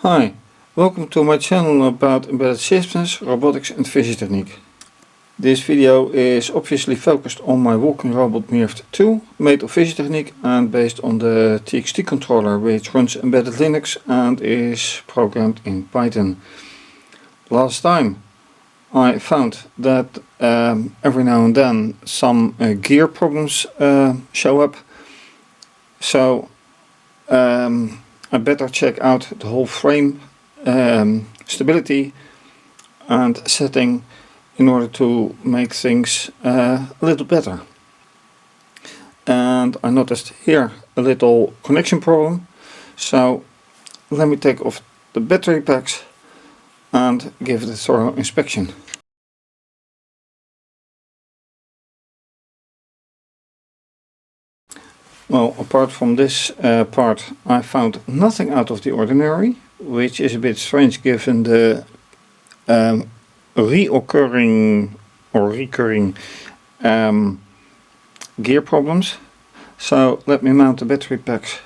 Hi, welcome to my channel about embedded systems, robotics and fischertechnik. This video is obviously focused on my walking robot Mirft2, made of fischertechnik and based on the TXT controller, which runs embedded Linux and is programmed in Python. Last time I found that every now and then some gear problems show up, so I better check out the whole frame stability and setting in order to make things a little better. And I noticed here a little connection problem, so let me take off the battery packs and give it a thorough inspection. Well, apart from this part, I found nothing out of the ordinary, which is a bit strange given the recurring gear problems. So let me mount the battery packs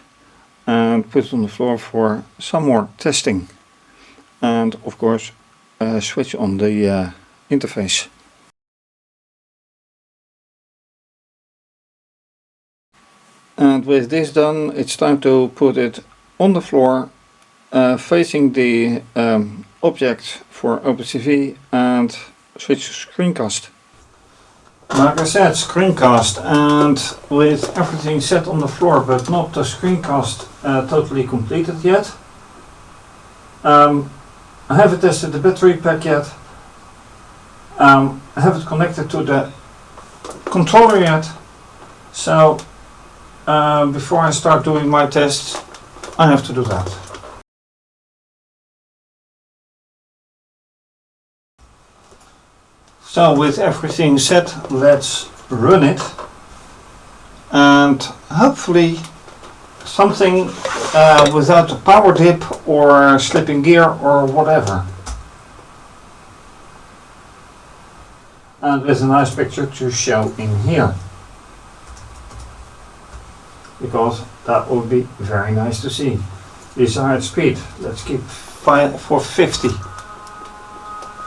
and put it on the floor for some more testing, and of course switch on the interface. And with this done, it's time to put it on the floor, facing the object for OpenCV, and switch to screencast. Like I said, screencast, and with everything set on the floor but not the screencast totally completed yet. I haven't tested the battery pack yet. I haven't connected to the controller yet. So before I start doing my tests, I have to do that. So with everything set, let's run it, and hopefully something without a power dip or slipping gear or whatever. And with a nice picture to show in here, because that would be very nice to see. Desired speed, let's keep 450.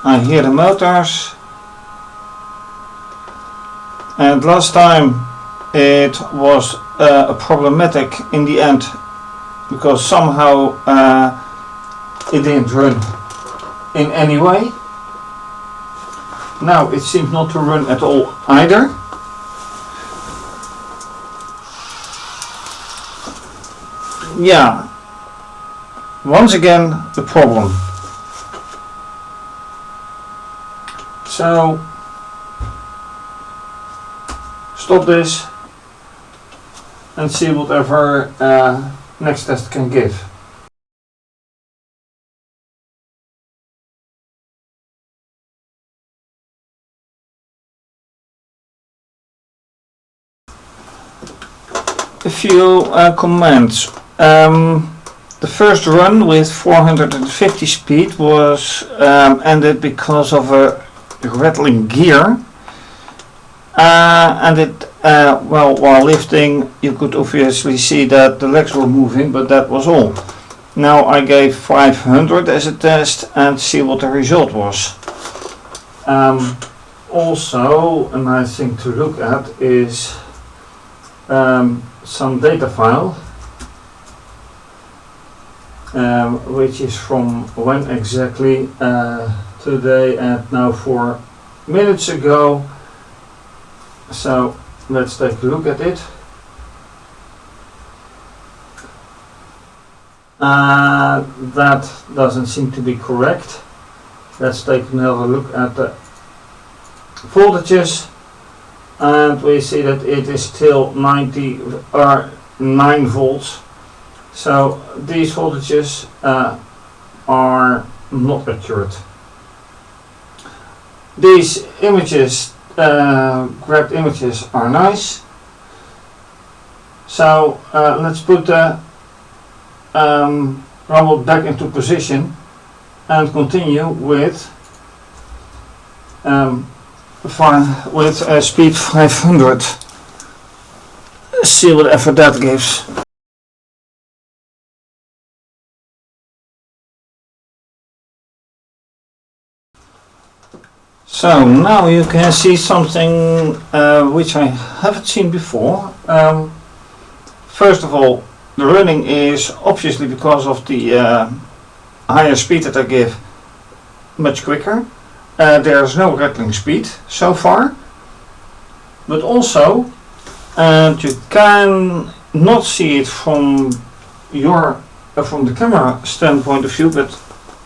I hear the motors, and last time it was problematic in the end because somehow it didn't run in any way. Now it seems not to run at all either. Yeah, once again the problem. So stop this and see whatever next test can give. A few comments. The first run with 450 speed was ended because of a rattling gear, and it well, while lifting you could obviously see that the legs were moving, but that was all. Now I gave 500 as a test and see what the result was. Also a nice thing to look at is some data file, which is from when exactly, today and now 4 minutes ago. So let's take a look at it. That doesn't seem to be correct. Let's take another look at the voltages, and we see that it is still 9 volts. So these voltages are not accurate. These images, grabbed images, are nice. So let's put the robot back into position and continue with speed 500. See whatever that gives. So now you can see something which I haven't seen before. First of all, the running is obviously because of the higher speed that I give much quicker. There's no rattling speed so far, but also, and you can not see it from from the camera standpoint of view, but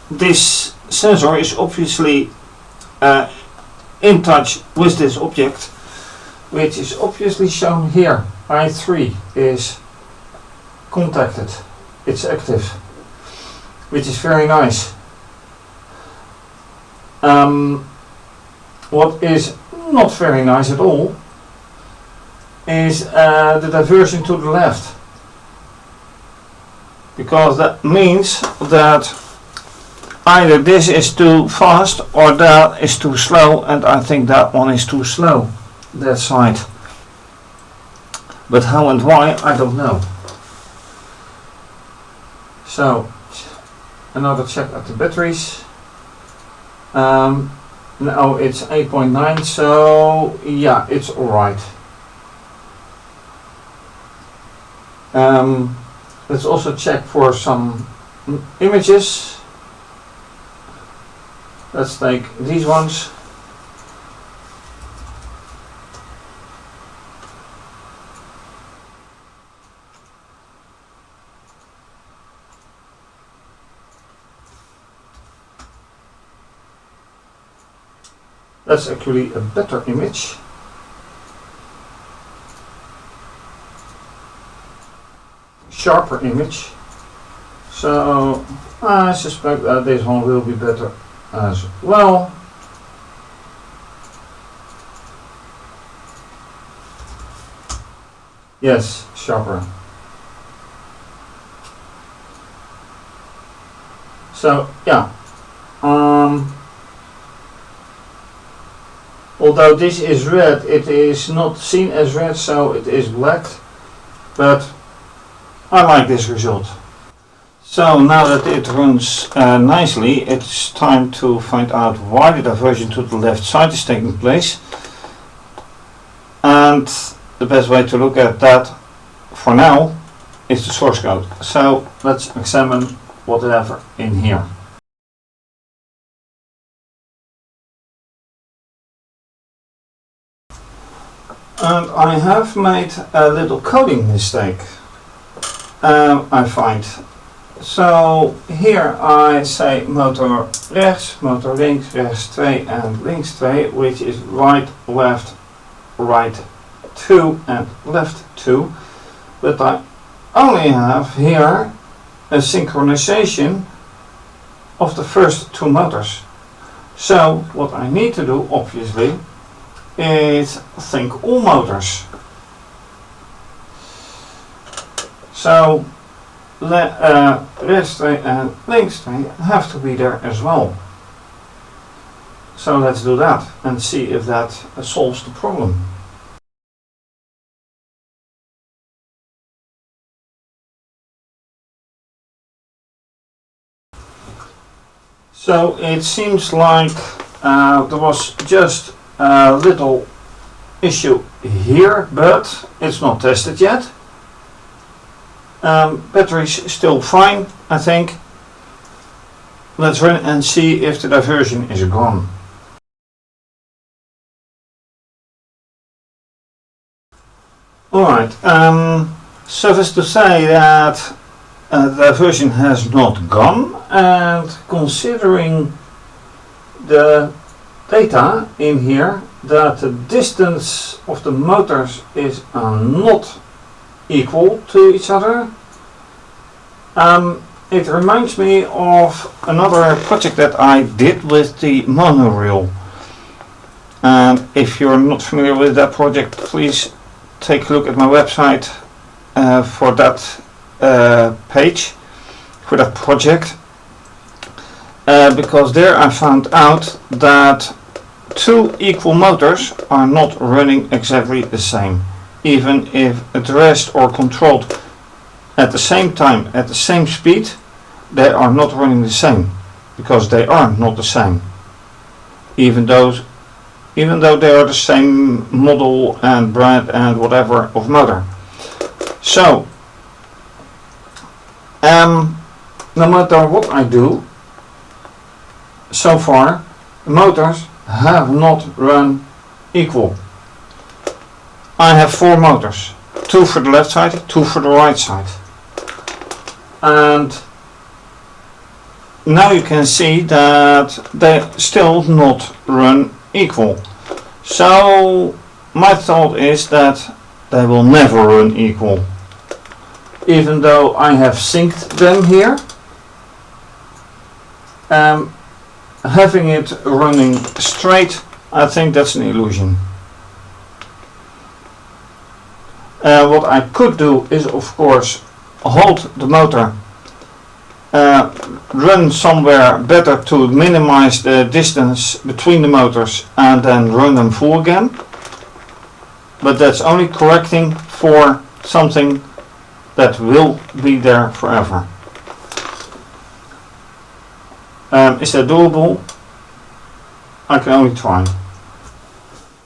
this sensor is obviously in touch with this object, which is obviously shown here. I3 is contacted, it's active, which is very nice. What is not very nice at all is the diversion to the left, because that means that either this is too fast or that is too slow, and I think that one is too slow, that side. But how and why, I don't know. So, another check at the batteries. Now it's 8.9, so yeah, it's alright. Let's also check for some images. Let's take these ones. That's actually a better image. Sharper image. So I suspect that this one will be better as well. Yes, sharper. So yeah, although this is red, it is not seen as red, so it is black, but I like this result. So now that it runs nicely, it's time to find out why the diversion to the left side is taking place. And the best way to look at that for now is the source code. So let's examine whatever in here. And I have made a little coding mistake, I find. So here I say motor rechts, motor links, rechts 2 and links 2, which is right, left, right 2 and left 2. But I only have here a synchronization of the first two motors. So what I need to do, obviously, is think all motors. So rechts 2 and links 2 have to be there as well. So let's do that and see if that solves the problem. So it seems like there was just a little issue here, but it's not tested yet. Battery's still fine, I think. Let's run and see if the diversion is gone. Alright, suffice to say that the diversion has not gone, and considering the data in here that the distance of the motors is not equal to each other, it reminds me of another project that I did with the monorail. And if you're not familiar with that project, please take a look at my website for that page, for that project, because there I found out that two equal motors are not running exactly the same, even if addressed or controlled at the same time at the same speed. They are not running the same, because they are not the same, even though even though they are the same model and brand and whatever of motor. So no matter what I do, so far the motors have not run equal. I have 4 motors, 2 for the left side, 2 for the right side, and now you can see that they still not run equal. So my thought is that they will never run equal. Even though I have synced them here, having it running straight, I think that's an illusion. What I could do is, of course, hold the motor, run somewhere better to minimize the distance between the motors, and then run them full again. But that's only correcting for something that will be there forever. Is that doable? I can only try.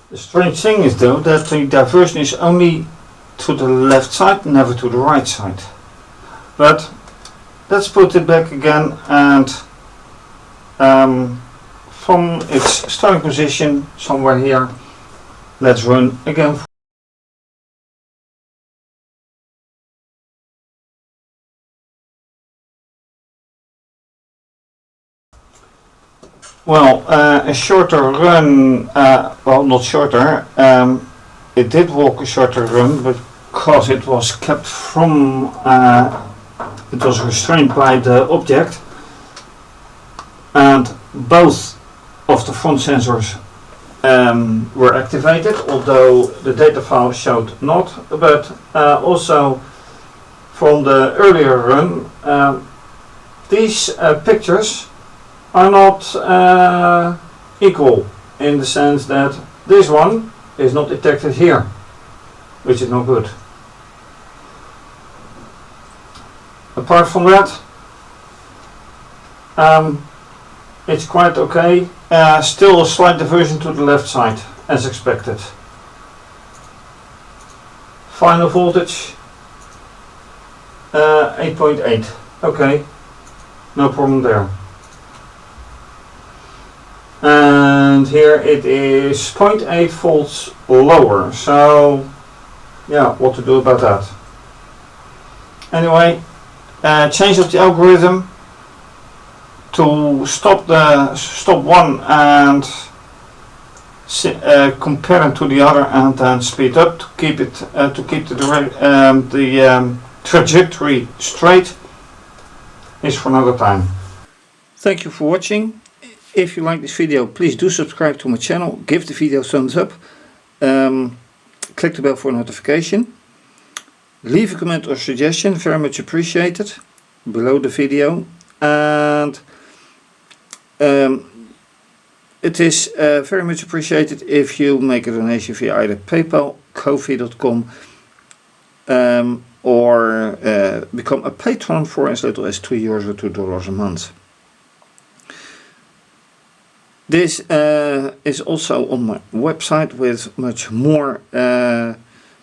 The strange thing is though that the diversion is only to the left side, never to the right side. But let's put it back again, and from its starting position somewhere here, let's run again. Well, a shorter run, well, not shorter, it did walk a shorter run, but because it was kept from, it was restrained by the object, and both of the front sensors were activated, although the data file showed not, but also from the earlier run, these pictures are not equal, in the sense that this one is not detected here, which is not good. Apart from that, it's quite okay. Still a slight diversion to the left side, as expected. Final voltage 8.8. Okay, no problem there. And here it is 0.8 volts lower, so yeah, what to do about that? Anyway, change of the algorithm to stop one and compare them to the other, and then speed up to keep it the trajectory straight is for another time. Thank you for watching. If you like this video, please do subscribe to my channel, give the video a thumbs up, click the bell for notification, leave a comment or suggestion, very much appreciated, below the video, and it is very much appreciated if you make a donation via either PayPal, Ko-fi.com, or become a patron for as little as €2 or $2 a month. This is also on my website with much more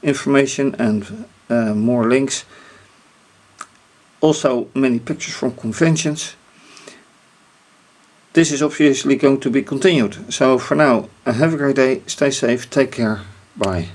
information and more links. Also many pictures from conventions. This is obviously going to be continued. So for now, have a great day, stay safe, take care, bye.